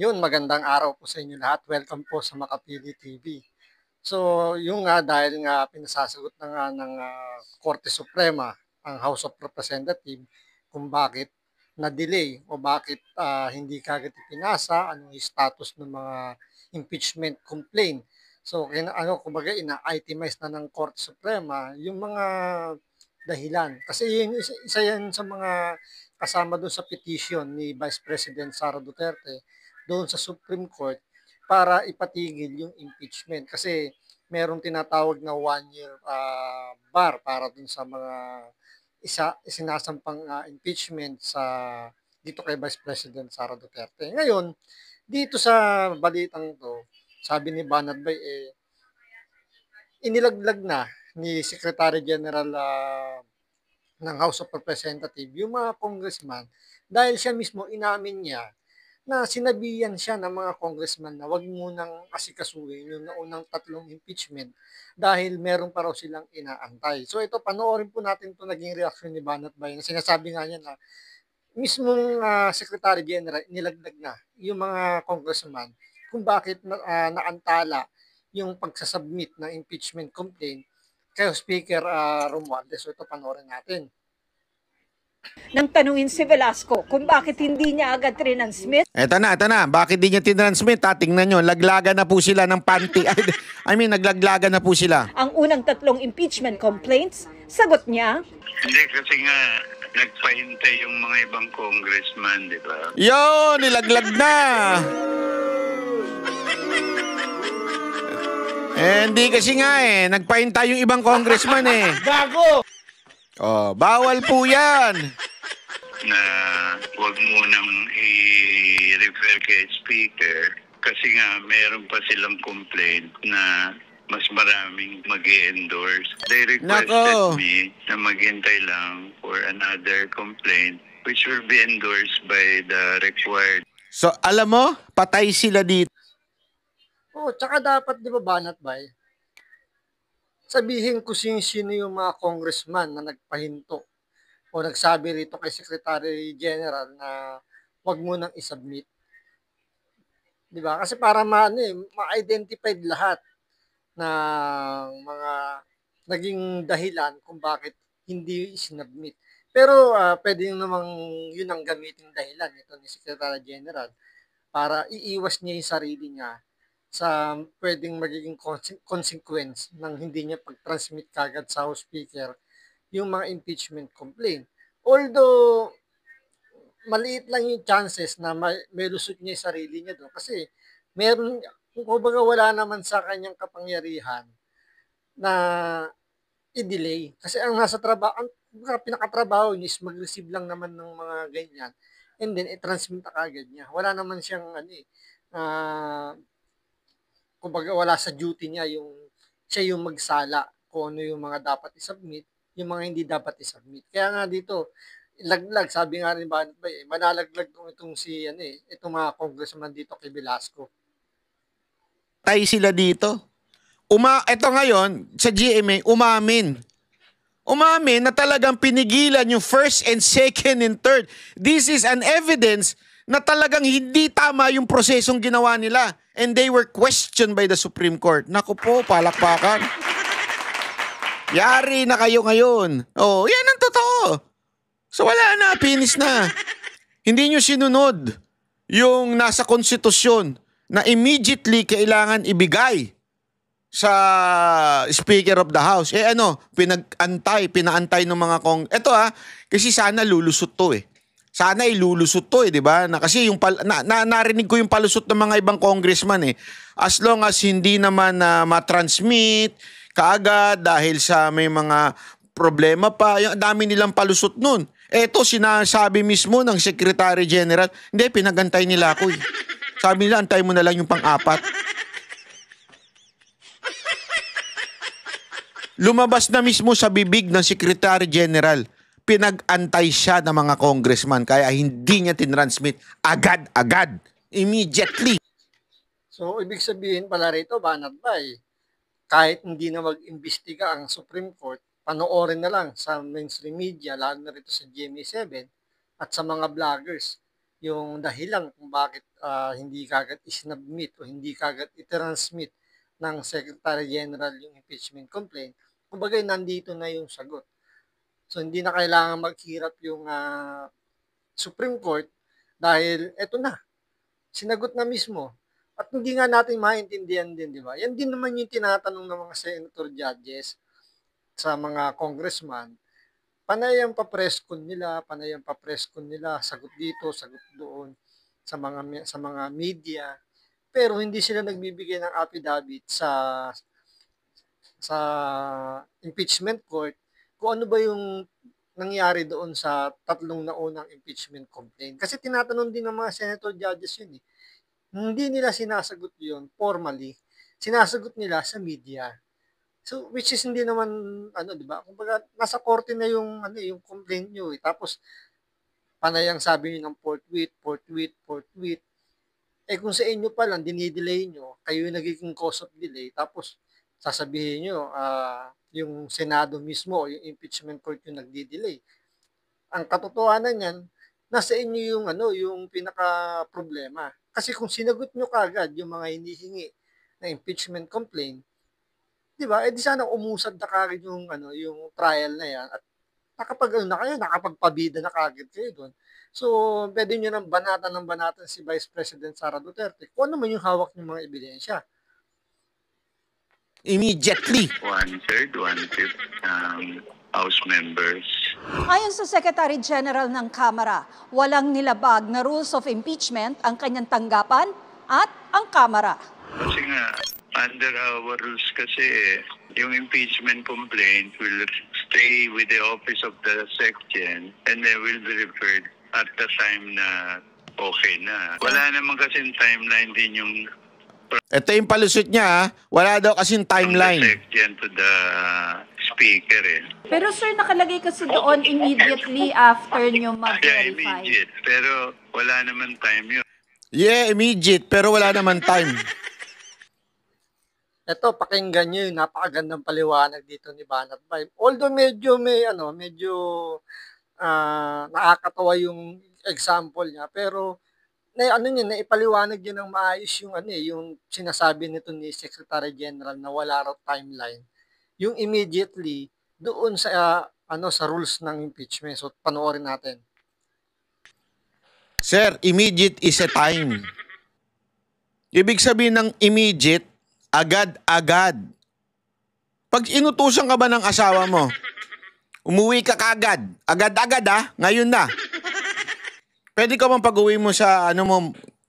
Yun, magandang araw po sa inyo lahat. Welcome po sa Makapili TV. So, yung nga dahil nga pinasasagot na nga ng Korte Suprema ang House of Representatives kung bakit na-delay o bakit hindi kaagad ipinasa, anong status ng mga impeachment complaint. So, kumbaga ina-itemize na ng Korte Suprema yung mga dahilan. Kasi yun, isa yan sa mga kasama doon sa petition ni Vice President Sara Duterte doon sa Supreme Court para ipatigil yung impeachment. Kasi merong tinatawag na 1 year bar para dun sa mga sinasampang impeachment sa dito kay Vice President Sara Duterte. Ngayon, dito sa balitang to, sabi ni Banat Bay, inilaglag na ni Secretary General ng House of Representatives yung mga congressman dahil siya mismo inamin niya na sinabihan siya ng mga congressman na wag munang asikasuhin yung naunang tatlong impeachment dahil meron pa raw silang inaantay. So ito, panoorin po natin ito naging reaction ni Banat Bay na sinasabi nga niya na mismong Secretary General nilagdag na yung mga congressman kung bakit naantala yung pagsasubmit ng impeachment complaint kay Speaker Romualdez. So ito, panoorin natin. Nang tanungin si Velasco kung bakit hindi niya agad trinansmit. Eto na. Bakit di niya tinransmit? Tingnan nyo, laglagan na po sila ng panty. Naglaglagan na po sila. Ang unang tatlong impeachment complaints, sagot niya, Hindi kasi nga nagpahintay yung mga ibang congressman, di ba? Yo, nilaglag na. Hindi kasi nga nagpahintay yung ibang congressman Gago! Oh, bawal po yan. Na huwag munang i-refer kay Speaker kasi nga meron pa silang complaint na mas maraming mag-endorse. They requested me na maghintay lang for another complaint which will be endorsed by the required. So, alam mo, patay sila dito. Oh, tsaka dapat, di ba, Banat Bay, sabihin ko sino yung mga congressman na nagpahinto o nagsabi rito kay Secretary General na wag mo nang isubmit. Di ba? Kasi para ma-identified lahat ng mga naging dahilan kung bakit hindi sinubmit. Pero pwede namang yun ang gamitin dahilan ito ni Secretary General para iiwas niya yung sarili niya sa pwedeng magiging consequence ng hindi niya pag-transmit kagad sa House Speaker yung mga impeachment complaint. Although, maliit lang yung chances na may lusot niya yung sarili niya doon kasi meron, kung kumbaga wala naman sa kanyang kapangyarihan na i-delay. Kasi ang nasa trabaho, ang pinakatrabaho niya is mag-receive lang naman ng mga ganyan and then i-transmit na kagad niya. Wala naman siyang kumbaga wala sa duty niya yung siya yung magsala kung ano yung mga dapat i-submit, yung mga hindi dapat i-submit. Kaya nga dito, laglag, sabi nga rin ba, manalaglag itong itong mga congressman dito kay Velasco. Patay sila dito. Ito ngayon, sa GMA, umamin na talagang pinigilan yung first and second and third. This is an evidence na talagang hindi tama yung prosesong ginawa nila. And they were questioned by the Supreme Court. Naku po, palakpakan. Yari na kayo ngayon. Oh, yan ang totoo. So wala na, finish na. Hindi nyo sinunod yung nasa konstitusyon na immediately kailangan ibigay sa Speaker of the House. Pinaantay ng mga Ito kasi sana lulusot to Sana ilulusot to di ba? Kasi yung narinig ko yung palusot ng mga ibang congressman As long as hindi naman matransmit kaagad dahil sa may mga problema pa, yung dami nilang palusot nun. Eto, sinasabi mismo ng Secretary General, hindi, pinagantay nila ako Sabi nila, antay mo na lang yung pang-apat. Lumabas na mismo sa bibig ng Secretary General. Pinag-antay siya ng mga congressman kaya hindi niya tinransmit agad-agad. Immediately. So, ibig sabihin pala rito, Banat Bay, kahit hindi na mag-imbestiga ang Supreme Court, panoorin na lang sa mainstream media, lalo na rito sa GMA7 at sa mga vloggers yung dahilan kung bakit hindi kagad isinabmit o hindi kagad itransmit ng Secretary General yung impeachment complaint, kumbaga nandito na yung sagot. So hindi na kailangan maghirap yung Supreme Court dahil eto na, sinagot na mismo. At hindi nga natin maintindihan din, di ba? Yan din naman yung tinatanong ng mga senator judges sa mga congressman. Panay ang pa-presscon nila, sagot dito, sagot doon sa mga media, pero hindi sila nagbibigay ng affidavit sa impeachment court kung ano ba yung nangyari doon sa tatlong naunang impeachment complaint. Kasi tinatanong din ng mga senator judges yun eh. Hindi nila sinasagot yun formally. Sinasagot nila sa media. So which is hindi naman di ba? Kumbaga nasa korte na yung complaint niyo eh. Tapos panay ang sabi niyo ng forthwith. Eh kung sa inyo pa lang dinidelay niyo, kayo yung nagiging cause of delay. Tapos sasabihin niyo yung Senado mismo o yung impeachment court yung nagdi-delay. Ang katotohanan niyan, nasa inyo yung pinaka problema. Kasi kung sinagot niyo kagad yung mga hinihingi na impeachment complaint, 'di ba? Eh di sana umusad na kagad yung trial na 'yan at nakapagpabida na kagad kayo doon. So, pwede niyo nang banatan si Vice President Sara Duterte kung ano man yung hawak ng mga ebidensya. Immediately. One-third, one-fifth House members. Ayon sa Secretary General ng Kamara, walang nilabag na rules of impeachment ang kanyang tanggapan at ang Kamara. Kasi nga, under our rules kasi, yung impeachment complaint will stay with the office of the SecGen and then will be referred at the time na okay na. Wala naman kasing timeline din yung Ito yung palusot niya, ha? Wala daw kasing timeline. from the SecGen to the speaker eh. Pero sir, nakalagay kasi doon immediately after nyo Yeah, mag-verify. immediate. Pero wala naman time yun. Yeah, immediate, pero wala naman time. Ito, pakinggan nyo yung napakagandang paliwanag dito ni Banat Bay. Although medyo nakakatawa yung example niya, pero naipaliwanag niya ng maayos yung sinasabi nito ni Secretary General na wala raw timeline. Yung immediately doon sa sa rules ng impeachment. So panoorin natin. Sir, immediate is a time. Ibig sabihin ng immediate, agad-agad. Pag inutusan ka ba ng asawa mo, umuwi ka kagad. Agad-agad ngayon na. Pwede ka bang pag-uwi mo sa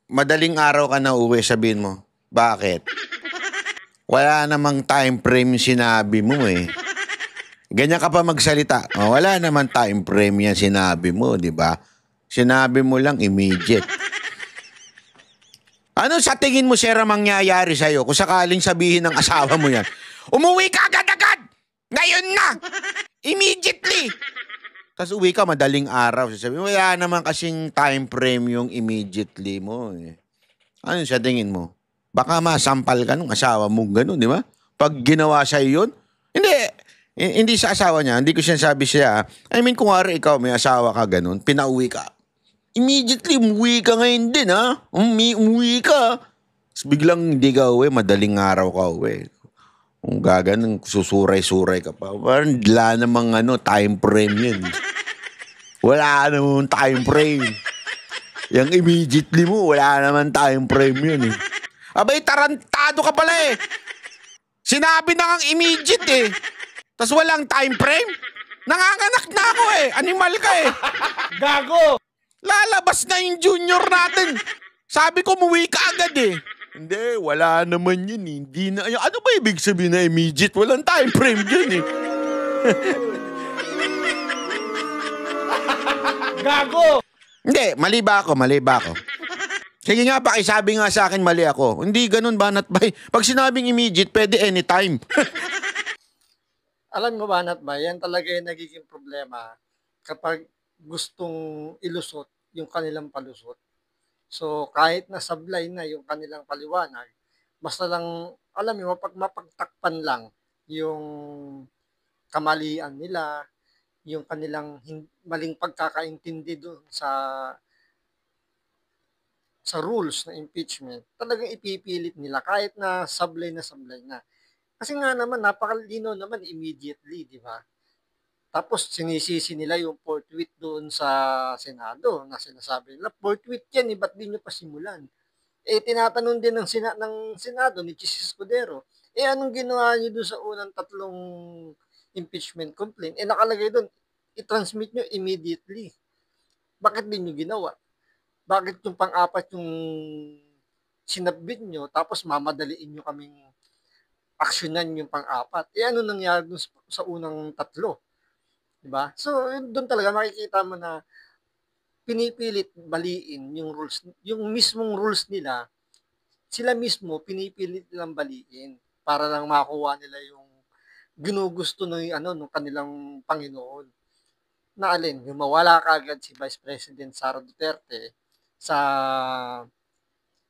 madaling araw ka na uwi, sabihin mo, bakit? Wala namang time frame yung sinabi mo eh. Ganyan ka pa magsalita. Wala naman time frame yan sinabi mo, di ba? Sinabi mo lang immediate. Ano sa tingin mo, sir, ang mangyayari sa'yo kung sakaling sabihin ng asawa mo yan? Umuwi ka agad-agad! Ngayon na! Immediately! Tapos uwi ka madaling araw. Sasabihin, wala naman kasing time frame yung immediately mo. Ano sa tingin mo? Baka masampal ka nung asawa mo gano'n, di ba? Pag ginawa sa'yo yun? Hindi sa asawa niya. Hindi ko sinasabi siya. I mean, kung ikaw may asawa ka gano'n, pinauwi ka. Immediately, umuwi ka ngayon din, ha? Umuwi ka. Tapos biglang hindi ka uwi, madaling araw ka uwi. Kung gaganon, susuray-suray ka pa. Parang wala namang time frame yun. Wala namang time frame. Yung immediately mo, wala namang time frame yun eh. Abay, tarantado ka pala eh. Sinabi na kang immediate eh. Tapos walang time frame? Nanganganak na ako eh. Animal ka eh. Gago! Lalabas na yung junior natin. Sabi ko, umuwi ka agad eh. Hindi, wala naman yun eh. Hindi na, ano ba ibig sabihin na immediate? Walang time frame dyan eh. Gago! Hindi, mali ba ako? Sige nga, pakisabi nga sa akin, mali ako. Hindi ganun, Banat Bay. Pag sinabing immediate, pwede anytime. Alam mo Banat Bay, yan talaga yung nagiging problema kapag gustong ilusot yung kanilang palusot. So, kahit na sablay na yung kanilang paliwanag, basta lang, alam mo, mapagtakpan lang yung kamalian nila, yung kanilang maling pagkakaintindi doon sa sa rules ng impeachment, talagang ipipilit nila kahit na sablay na sablay na. Kasi nga naman, napakalino naman immediately, di ba? Tapos sinisisi nila yung fourth tweet doon sa Senado na sinasabi nila, fourth tweet yan, ba't di nyo pa simulan? Tinatanong din ng Senado ni Chis Escudero, anong ginawa niyo doon sa unang tatlong impeachment complaint? Nakalagay doon, i-transmit nyo immediately. Bakit di nyo ginawa? Bakit yung pang-apat yung sinabit nyo, tapos mamadaliin nyo kaming aksyonan yung pang-apat? Ano nangyari dun sa unang tatlo? Diba? So, doon talaga makikita mo na pinipilit baliin yung rules, yung mismong rules nila, sila mismo pinipilit nilang baliin para lang makuha nila yung ginugusto ng kanilang Panginoon. Na alin, yung mawala kaagad si Vice President Sara Duterte sa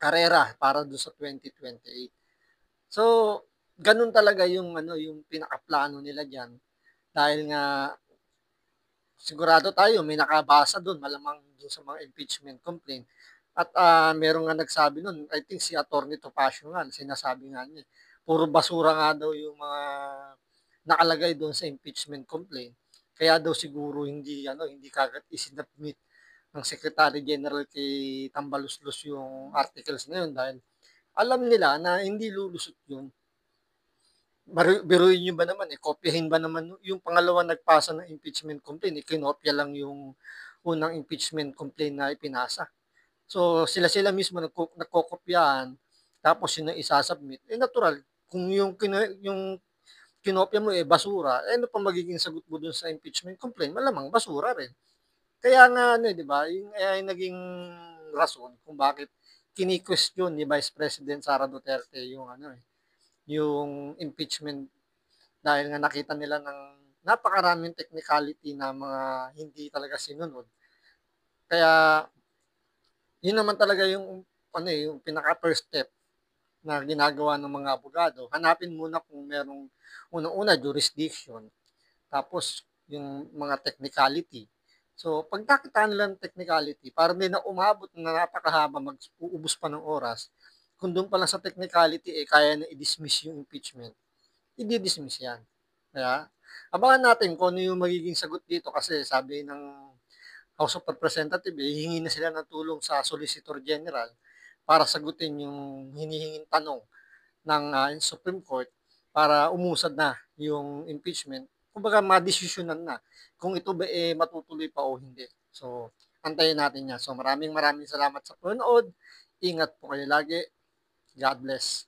karera para do sa 2028. So, ganun talaga yung pinakaplano nila diyan dahil nga sigurado tayo may nakabasa doon malamang doon sa mga impeachment complaint. At meron nga nagsabi noon, I think si Attorney Topacio nga, sinasabi nga niya, puro basura nga daw yung mga nakalagay doon sa impeachment complaint. Kaya daw siguro hindi kagad isinabmit ng Secretary General kay Tambaluslos yung articles na yun dahil alam nila na hindi lulusot yun. Biruin nyo ba naman, kopyahin ba naman yung pangalawa nagpasa ng impeachment complaint, kinopya lang yung unang impeachment complaint na ipinasa. So, sila mismo nagkokopyahan, tapos yun ang isasubmit. Natural, kung yung kinopya mo basura, ano pa magiging sagot mo dun sa impeachment complaint? Malamang basura rin. Kaya nga, di ba, yung ay naging rason kung bakit kini-question ni Vice President Sara Duterte yung impeachment dahil nga nakita nila ng napakaraming technicality na mga hindi talaga sinunod. Kaya yun naman talaga yung pinaka first step na ginagawa ng mga abogado. Hanapin muna kung merong unang-una jurisdiction, tapos yung mga technicality. So, pag nakita nila ng technicality, para din na umabot na napakahaba, mag-uubos pa ng oras, kung doon pa lang sa technicality, kaya na i-dismiss yung impeachment, i-dismiss yan. Kaya, abangan natin kung ano yung magiging sagot dito kasi sabi ng House of Representatives, hihingi na sila ng tulong sa Solicitor General para sagutin yung hinihinging tanong ng Supreme Court para umusad na yung impeachment. Kumbaga, madesisyonan na kung ito ba matutuloy pa o hindi. So, antayin natin yan. So, maraming salamat sa panonood. Ingat po kayo lagi. God bless.